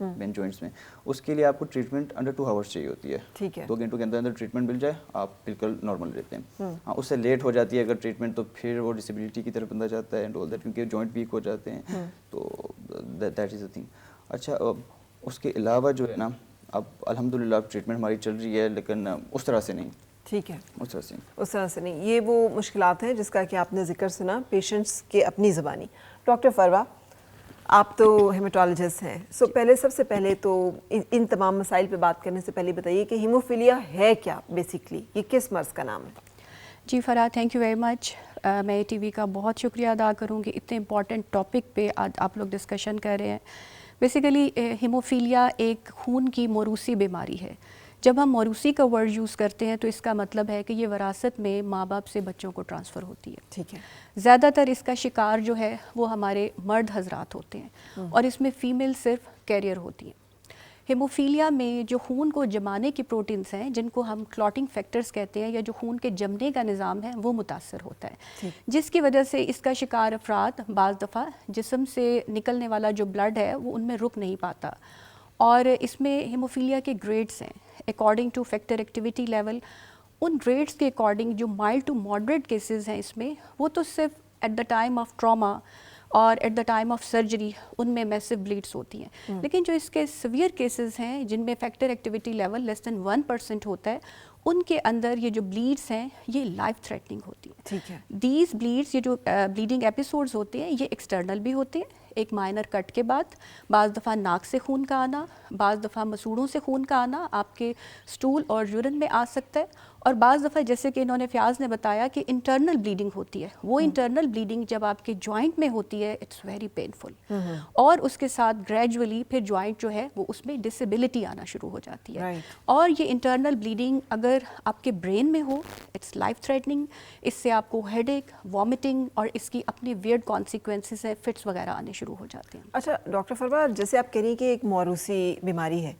مین joints میں, اس کے لیے آپ کو ٹریٹمنٹ انڈر 2 آورس چاہیے ہوتی ہے. ٹھیک ہے, 2 گھنٹوں کے اندر اندر ٹریٹمنٹ مل جائے آپ بالکل نارمل رہتے ہیں. ہاں اس سے لیٹ ہو جاتی ہے اگر ٹریٹمنٹ, تو پھر وہ ڈسیبلٹی کی طرف بندہ جاتا ہے اینڈ آل دیٹ, کیونکہ جوائنٹ ویک ہو جاتے ہیں. تو دیٹ از اے تھنگ. اچھا اس کے علاوہ جو ہے نا, اب الحمدللہ ٹریٹمنٹ ہماری چل رہی ہے, لیکن اس طرح سے نہیں. ٹھیک ہے, اس طرح سے اس طرح سے نہیں. یہ وہ مشکلات ہیں جس کا کہ آپ نے ذکر سنا پیشنٹس کے اپنی زبانی. ڈاکٹر فروا, آپ تو ہیماٹولوجسٹ ہیں, سو پہلے سب سے پہلے تو ان تمام مسائل پہ بات کرنے سے پہلے بتائیے کہ ہیموفیلیا ہے کیا بیسکلی, یہ کس مرض کا نام ہے؟ جی فرح, تھینک یو ویری مچ. میں ٹی وی کا بہت شکریہ ادا کروں گی, اتنے امپورٹنٹ ٹاپک پہ آج آپ لوگ ڈسکشن کر رہے ہیں. بیسیکلی ہیموفیلیا ایک خون کی موروثی بیماری ہے. جب ہم موروثی کا ورڈ یوز کرتے ہیں تو اس کا مطلب ہے کہ یہ وراثت میں ماں باپ سے بچوں کو ٹرانسفر ہوتی ہے. ٹھیک ہے, زیادہ تر اس کا شکار جو ہے وہ ہمارے مرد حضرات ہوتے ہیں, اور اس میں فیمیل صرف کیریئر ہوتی ہیں. ہیموفیلیا میں جو خون کو جمانے کی پروٹینز ہیں, جن کو ہم کلاٹنگ فیکٹرز کہتے ہیں, یا جو خون کے جمنے کا نظام ہے, وہ متاثر ہوتا ہے, جس کی وجہ سے اس کا شکار افراد بعض دفعہ جسم سے نکلنے والا جو بلڈ ہے وہ ان میں رک نہیں پاتا. اور اس میں ہیموفیلیا کے گریڈز ہیں according to factor activity level. ان گریڈز کے اکارڈنگ جو مائلڈ ٹو ماڈریٹ کیسز ہیں اس میں, وہ تو صرف at the time of trauma اور at the time of surgery ان میں میسو بلیڈس ہوتی ہیں. لیکن جو اس کے سیویئر کیسز ہیں جن میں فیکٹر ایکٹیویٹی لیول لیس دین 1% ہوتا ہے, ان کے اندر یہ جو بلیڈس ہیں یہ لائف تھریٹننگ ہوتی ہیں. ٹھیک ہے, دیز بلیڈس, یہ جو بلیڈنگ ایپیسوڈز ہوتے ہیں, یہ ایکسٹرنل بھی ہوتے ہیں, ایک مائنر کٹ کے بعد, بعض دفعہ ناک سے خون کا آنا, بعض دفعہ مسوڑوں سے خون کا آنا آپ کے سٹول اور یورین میں آ سکتا ہے, اور بعض دفعہ جیسے کہ انہوں نے فیاض نے بتایا کہ انٹرنل بلیڈنگ ہوتی ہے. وہ انٹرنل بلیڈنگ جب آپ کے جوائنٹ میں ہوتی ہے اٹس ویری پینفل, اور اس کے ساتھ گریجولی پھر جوائنٹ جو ہے وہ اس میں ڈسیبلٹی آنا شروع ہو جاتی ہے. اور یہ انٹرنل بلیڈنگ اگر آپ کے برین میں ہو اٹس لائف تھریٹننگ. اس سے آپ کو ہیڈ ایک, وامٹنگ, اور اس کی اپنی ویئرڈ کانسیکوینسز ہیں, فٹس وغیرہ آنے شروع ہو جاتے ہیں. اچھا ڈاکٹر فروا, جیسے آپ کہہ رہی ہیں کہ ایک موروثی بیماری ہے,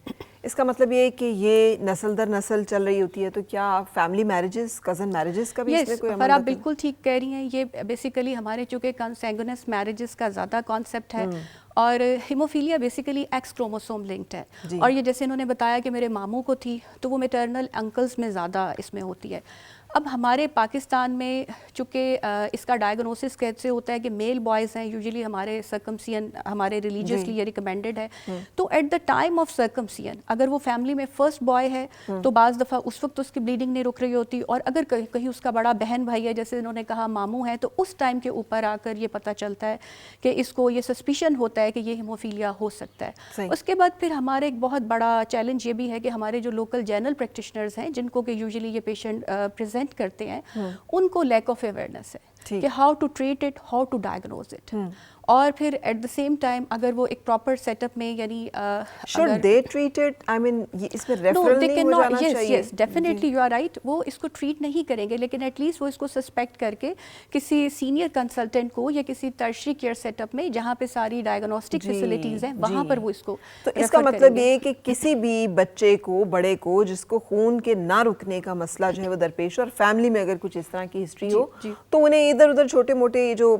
اس کا مطلب یہ ہے کہ یہ نسل در نسل چل رہی ہوتی ہے, تو کیا فیملی میرجز, کزن میرجز کا بھی اس میں کوئی عمل؟ آپ بالکل ٹھیک کہہ رہی ہیں. یہ بیسیکلی ہمارے چونکہ کنسینگونس میرجز کا زیادہ کانسیپٹ ہے, اور haemophilia basically x chromosome linked ہے. اور یہ جیسے انہوں نے بتایا کہ میرے ماموں کو تھی, تو وہ میٹرنل انکلز میں زیادہ اس میں ہوتی ہے. اب ہمارے پاکستان میں چونکہ اس کا ڈائگنوسس کیسے ہوتا ہے کہ میل بوائز ہیں, یوزلی ہمارے سرکمسین ہمارے ریلیجیسلی یہ ریکمینڈڈ ہے, تو ایٹ دا ٹائم آف سرکمسین اگر وہ فیملی میں فرسٹ بوائے ہے تو بعض دفعہ اس وقت اس کی بلیڈنگ نہیں رک رہی ہوتی, اور اگر کہیں اس کا بڑا بہن بھائی ہے, جیسے انہوں نے کہا ماموں ہے, تو اس ٹائم کے اوپر آ کر یہ پتہ چلتا ہے کہ اس کو یہ سسپیشن ہوتا ہے کہ یہ ہیموفیلیا ہو سکتا ہے. اس کے بعد پھر ہمارے ایک بہت بڑا چیلنج یہ بھی ہے کہ ہمارے جو لوکل جنرل پریکٹیشنرز ہیں, جن کو کہ یوزلی یہ پیشنٹ پریزنٹ کرتے ہیں, ان کو لیک آف اویئرنیس ہے کہ how to treat it, how to diagnose it. اور پھر ایٹ دا سیم ٹائم اگر وہ ایک پراپر سیٹ اپ میں, یعنی should they treat it? I mean اس میں ریفرل نہیں ہو جانا چاہیے؟ yes definitely you are right, وہ اس کو ٹریٹ نہیں کریں گے, لیکن ایٹ لیسٹ وہ اس کو سسپیکٹ کر کے کسی سینئر کنسلٹنٹ کو یا کسی ٹرشری کیئر سیٹ اپ میں جہاں پہ ساری ڈائگنوسٹک فیسلٹیز ہیں وہاں پر وہ اس کو. تو اس کا مطلب یہ کہ کسی بھی بچے کو, بڑے کو, جس کو خون کے نہ رکنے کا مسئلہ جو ہے وہ درپیش ہو, اور فیملی میں اگر کچھ اس طرح کی ہسٹری ہو, تو انہیں ادھر ادھر چھوٹے موٹے, جو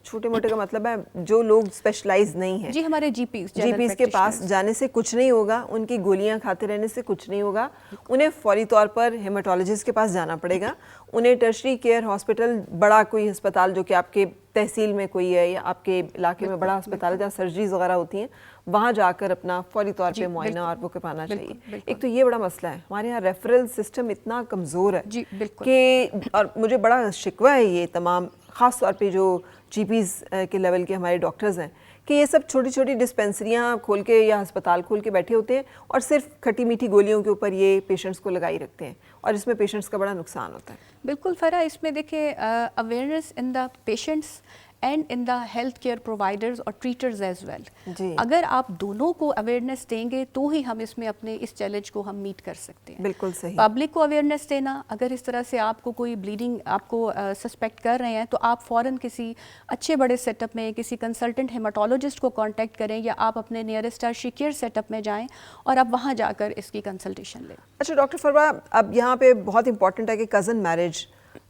چھوٹے موٹے کا مطلب ہے جو لوگ اسپیشلائز نہیں ہیں, جی ہمارے جی پیز کے پاس جانے سے کچھ نہیں ہوگا, ان کی گولیاں کھاتے رہنے سے کچھ نہیں ہوگا, انہیں فوری طور پر ہیماٹولوجسٹ کے پاس جانا پڑے گا. انہیں ٹرشری کیئر ہاسپٹل, بڑا کوئی ہسپتال جو کہ آپ کے تحصیل میں کوئی ہے یا آپ کے علاقے میں بڑا ہسپتال ہے جہاں سرجریز وغیرہ ہوتی ہیں, وہاں جا کر اپنا فوری طور پہ معائنہ اور وہ کروانا چاہیے. ایک تو یہ بڑا مسئلہ ہے, ہمارے یہاں ریفرل سسٹم اتنا کمزور ہے کہ, اور مجھے بڑا شکوہ ہے یہ تمام, خاص طور پہ جو جی پیز کے لیول کے ہمارے ڈاکٹرز ہیں, کہ یہ سب چھوٹی چھوٹی ڈسپینسریاں کھول کے یا ہسپتال کھول کے بیٹھے ہوتے ہیں, اور صرف کھٹی میٹھی گولیوں کے اوپر یہ پیشنٹس کو لگائی رکھتے ہیں, اور اس میں پیشنٹس کا بڑا نقصان ہوتا ہے. بالکل فرح, اس میں دیکھیں awareness in the patients and in the health care providers اور ٹریٹرز ایز ویل. اگر آپ دونوں کو اویئرنیس دیں گے تو ہی ہم اس میں اپنے اس چیلنج کو ہم میٹ کر سکتے ہیں. بالکل صحیح. پبلک کو اویئرنیس دینا, اگر اس طرح سے آپ کو کوئی بلیڈنگ آپ کو سسپیکٹ کر رہے ہیں تو آپ فوراً کسی اچھے بڑے سیٹ اپ میں کسی کنسلٹنٹ ہیماٹولوجسٹ کو کانٹیکٹ کریں, یا آپ اپنے nearest tertiary care set up میں جائیں اور آپ وہاں جا کر اس کی کنسلٹیشن لیں. اچھا ڈاکٹر فروا, اب یہاں پہ بہت امپورٹنٹ ہے کہ کزن میرج,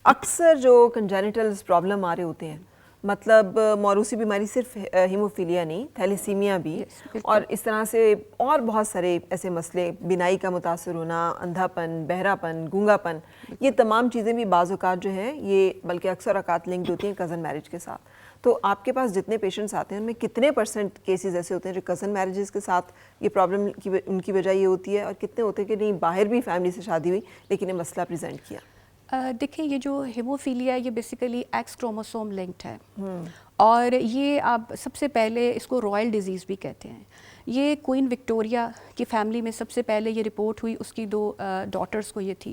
اکثر جو کنجینیٹل پرابلم آ رہے ہوتے ہیں مطلب موروثی بیماری صرف ہیموفیلیا نہیں، تھیلیسیمیا بھی، اور اس طرح سے اور بہت سارے ایسے مسئلے، بینائی کا متاثر ہونا، اندھا پن، بہرا پن، گونگا پن، یہ تمام چیزیں بھی بعض اوقات جو ہیں یہ بلکہ اکثر اوقات لنکڈ ہوتی ہیں کزن میرج کے ساتھ. تو آپ کے پاس جتنے پیشنٹس آتے ہیں ان میں کتنے پرسنٹ کیسز ایسے ہوتے ہیں جو کزن میرجز کے ساتھ یہ پرابلم ان کی وجہ یہ ہوتی ہے، اور کتنے ہوتے ہیں کہ نہیں باہر بھی فیملی سے شادی ہوئی لیکن یہ مسئلہ پریزنٹ کیا؟ دیکھیں یہ جو ہیموفیلیا یہ بیسیکلی ایکس کروموسوم لنکڈ ہے، اور یہ آپ سب سے پہلے اس کو رائل ڈیزیز بھی کہتے ہیں. یہ کوئن وکٹوریا کی فیملی میں سب سے پہلے یہ رپورٹ ہوئی، اس کی 2 ڈاٹرز کو یہ تھی،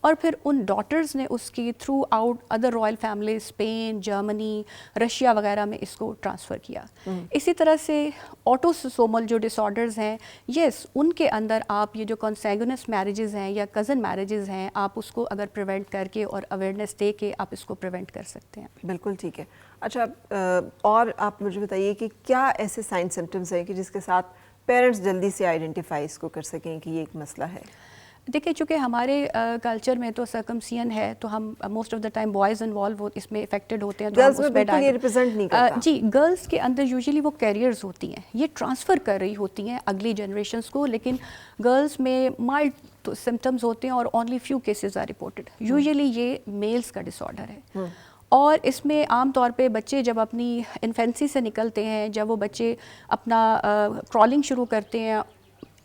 اور پھر ان ڈاٹرز نے اس کی throughout other royal family, Spain, Germany, Russia وغیرہ میں اس کو ٹرانسفر کیا. اسی طرح سے آٹوسومل جو ڈس آرڈرز ہیں، یس ان کے اندر آپ یہ جو کنسینگونس میرجز ہیں یا کزن میرجز ہیں، آپ اس کو اگر پریونٹ کر کے اور اویئرنیس دے کے آپ اس کو پریونٹ کر سکتے ہیں. بالکل ٹھیک ہے. اچھا، اور آپ مجھے بتائیے کہ کیا ایسے سائن سمٹمز ہیں کہ جس کے ساتھ پیرنٹس جلدی سے آئیڈینٹیفائی اس کو کر سکیں کہ یہ ایک مسئلہ ہے؟ دیکھیں چونکہ ہمارے کلچر میں تو سرکمسیئن ہے تو ہم most of the time boys involve اس میں افیکٹڈ ہوتے ہیں. گرلز میں بالکل یہ ریپرزینٹ نہیں کرتا. جی، گرلز کے اندر یوزلی وہ کیریئرز ہوتی ہیں، یہ ٹرانسفر کر رہی ہوتی ہیں اگلی جنریشنز کو، لیکن گرلز میں مائلڈ سمٹمز ہوتے ہیں اور only few cases are reported. Usually یہ میلز کا ڈس آرڈر ہے، اور اس میں عام طور پہ بچے جب اپنی انفینسی سے نکلتے ہیں، جب وہ بچے اپنا کرالنگ شروع کرتے ہیں،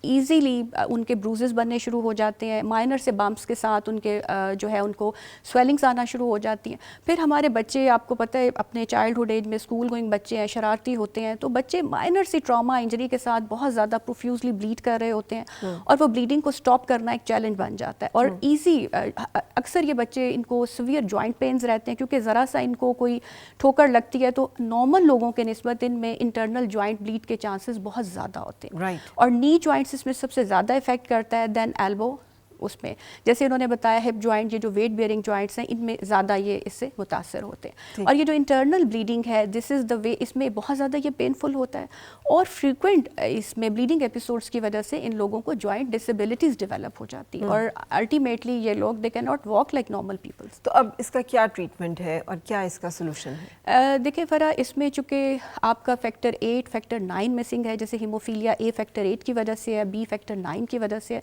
ایزیلی ان کے بروزز بننے شروع ہو جاتے ہیں، مائنر سے بمپس کے ساتھ ان کے جو ہے ان کو سویلنگز آنا شروع ہو جاتی ہیں. پھر ہمارے بچے آپ کو پتہ ہے اپنے چائلڈہڈ ایج میں اسکول گوئنگ بچے ہیں، شرارتی ہوتے ہیں، تو بچے مائنر سی ٹراما انجری کے ساتھ بہت زیادہ پروفیوزلی بلیڈ کر رہے ہوتے ہیں، اور وہ بلیڈنگ کو سٹاپ کرنا ایک چیلنج بن جاتا ہے. اور ایزی اکثر یہ بچے ان کو سویئر جوائنٹ پینز رہتے ہیں کیونکہ ذرا سا ان کو کوئی ٹھوکر لگتی ہے تو نارمل لوگوں کے نسبت ان میں انٹرنل جوائنٹ بلیڈ کے چانسز بہت زیادہ ہوتے ہیں. اور نی جوائنٹس اس میں سب سے زیادہ افیکٹ کرتا ہے دین ایلبو. اس میں جیسے انہوں نے بتایا ہپ جوائنٹ، یہ جو ویٹ بیئرنگ جوائنٹس ہیں ان میں زیادہ یہ اس سے متاثر ہوتے ہیں. اور یہ جو انٹرنل بلیڈنگ ہے دس از دا وے، اس میں بہت زیادہ یہ پینفل ہوتا ہے، اور فریکوینٹ اس میں بلیڈنگ ایپیسوڈس کی وجہ سے ان لوگوں کو جوائنٹ ڈسیبلٹیز ڈیولپ ہو جاتی ہیں، اور الٹیمیٹلی یہ لوگ they can not walk like normal peoples. تو اب اس کا کیا ٹریٹمنٹ ہے اور کیا اس کا سولوشن ہے؟ دیکھیں فرا، اس میں چونکہ آپ کا فیکٹر 8 فیکٹر 9 مسنگ ہے، جیسے ہیموفیلیا اے فیکٹر 8 کی وجہ سے ہے، بی فیکٹر 9 کی وجہ سے ہے.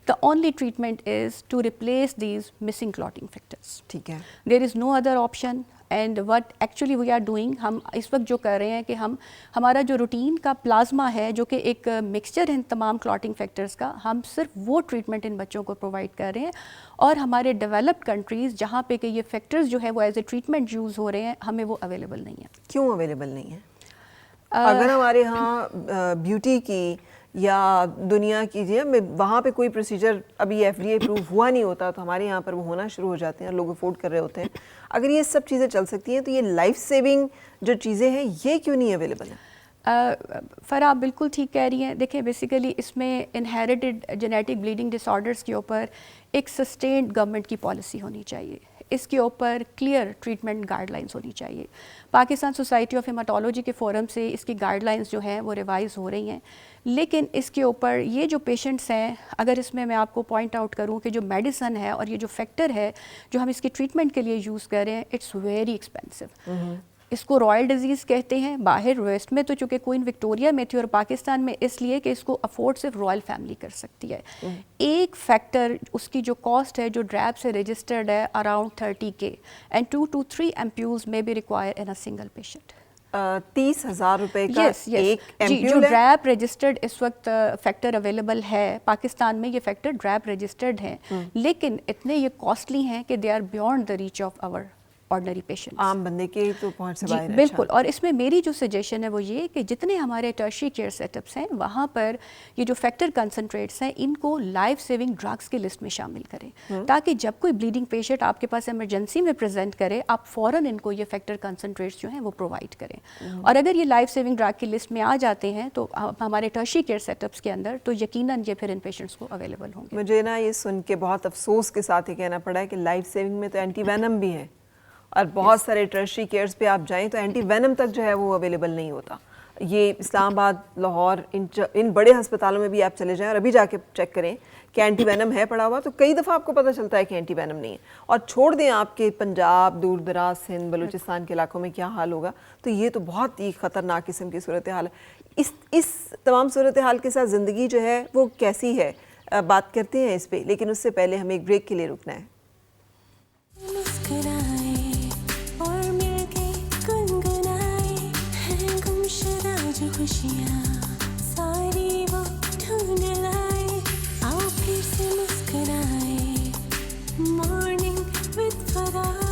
The only treatment is to replace these missing clotting factors. ٹھیک ہے. There is no other option, and what actually we are doing, ہم اس وقت جو کر رہے ہیں کہ ہمارا جو روٹین کا پلازما ہے جو کہ ایک مکسچر ہے تمام کلاٹنگ فیکٹرز کا، ہم صرف وہ ٹریٹمنٹ ان بچوں کو پرووائڈ کر رہے ہیں. اور ہمارے ڈیولپڈ کنٹریز جہاں پہ کہ یہ فیکٹرز جو ہے وہ ایز اے ٹریٹمنٹ یوز ہو رہے ہیں، ہمیں وہ اویلیبل نہیں ہے. کیوں اویلیبل نہیں ہے؟ اگر ہمارے ہاں بیوٹی کی یا دنیا کی وہاں پہ کوئی پروسیجر ابھی ایف ڈی اے اپروو ہوا نہیں ہوتا تو ہمارے یہاں پر وہ ہونا شروع ہو جاتے ہیں، لوگ افورڈ کر رہے ہوتے ہیں. اگر یہ سب چیزیں چل سکتی ہیں تو یہ لائف سیونگ جو چیزیں ہیں یہ کیوں نہیں اویلیبل ہیں؟ فرا آپ بالکل ٹھیک کہہ رہی ہیں. دیکھیں بیسیکلی اس میں انہیریٹڈ جینیٹک بلیڈنگ ڈس آرڈرس کے اوپر ایک سسٹینڈ گورنمنٹ کی پالیسی ہونی چاہیے، اس کے اوپر کلیئر ٹریٹمنٹ گائیڈ لائنس ہونی چاہیے. پاکستان سوسائٹی آف ہیماٹولوجی کے فورم سے اس کی گائیڈ لائنس جو ہیں وہ ریوائز ہو رہی ہیں، لیکن اس کے اوپر یہ جو پیشنٹس ہیں، اگر اس میں آپ کو پوائنٹ آؤٹ کروں کہ جو میڈیسن ہے اور یہ جو فیکٹر ہے جو ہم اس کی ٹریٹمنٹ کے لیے یوز کر رہے ہیں، اٹس ویری ایکسپینسو. اس کو رائل ڈیزیز کہتے ہیں باہر ویسٹ میں، تو چونکہ کوئن وکٹوریا میں تھی، اور پاکستان میں اس لیے کہ اس کو افورڈ صرف رائل فیملی کر سکتی ہے. ایک فیکٹر اس کی جو کاسٹ ہے جو ڈریب سے رجسٹرڈ ہے around 30K and 2 to 3 ampules may be required in a single patient. 30,000 روپے کا ایک جی جو ڈریب رجسٹرڈ اس وقت فیکٹر اویلیبل ہے پاکستان میں، یہ فیکٹر ڈریب رجسٹرڈ ہیں، لیکن اتنے یہ کاسٹلی ہیں کہ they are beyond the reach of our ordinary patients, عام بندے کے تو پہنچ سے باہر ہے. بالکل. اور اس میں میری جو سجیشن ہے وہ یہ کہ جتنے ہمارے ٹرشری کیئر سیٹ اپس ہیں وہاں پر یہ جو فیکٹر کنسنٹریٹس ہیں ان کو لائف سیونگ ڈرگس کی لسٹ میں شامل کریں، تاکہ جب کوئی بلیڈنگ پیشنٹ آپ کے پاس ایمرجنسی میں پریزنٹ کرے آپ فوراً ان کو یہ فیکٹر کنسنٹریٹس جو ہیں وہ پرووائڈ کریں. اور اگر یہ لائف سیونگ ڈرگ کی لسٹ میں آ جاتے ہیں تو ہمارے ٹرشری کیئر سیٹ اپس کے اندر، تو یقیناً یہ پھر ان پیشنٹس کو اویلیبل ہوں گے. مجھے نا یہ سن کے بہت افسوس کے ساتھ یہ کہنا پڑا ہے کہ لائف سیونگ میں تو اینٹی وینم بھی ہے، اور بہت سارے ٹرشری کیئرز پہ آپ جائیں تو اینٹی وینم تک جو ہے وہ اویلیبل نہیں ہوتا. یہ اسلام آباد، لاہور، ان بڑے ہسپتالوں میں بھی آپ چلے جائیں اور ابھی جا کے چیک کریں کہ اینٹی وینم ہے پڑا ہوا، تو کئی دفعہ آپ کو پتہ چلتا ہے کہ اینٹی وینم نہیں ہے. اور چھوڑ دیں آپ کے پنجاب، دور دراز سندھ، بلوچستان کے علاقوں میں کیا حال ہوگا. تو یہ تو بہت ہی خطرناک قسم کی صورتحال ہے. اس تمام صورتحال کے ساتھ زندگی جو ہے وہ کیسی ہے، بات کرتے ہیں اس پہ، لیکن اس سے پہلے ہمیں ایک بریک کے لیے رکنا ہے. خوشیاں ساری وہ ڈھونڈ لائے، آؤ پھر سے مسکرائے، مارننگ وتھ فرا.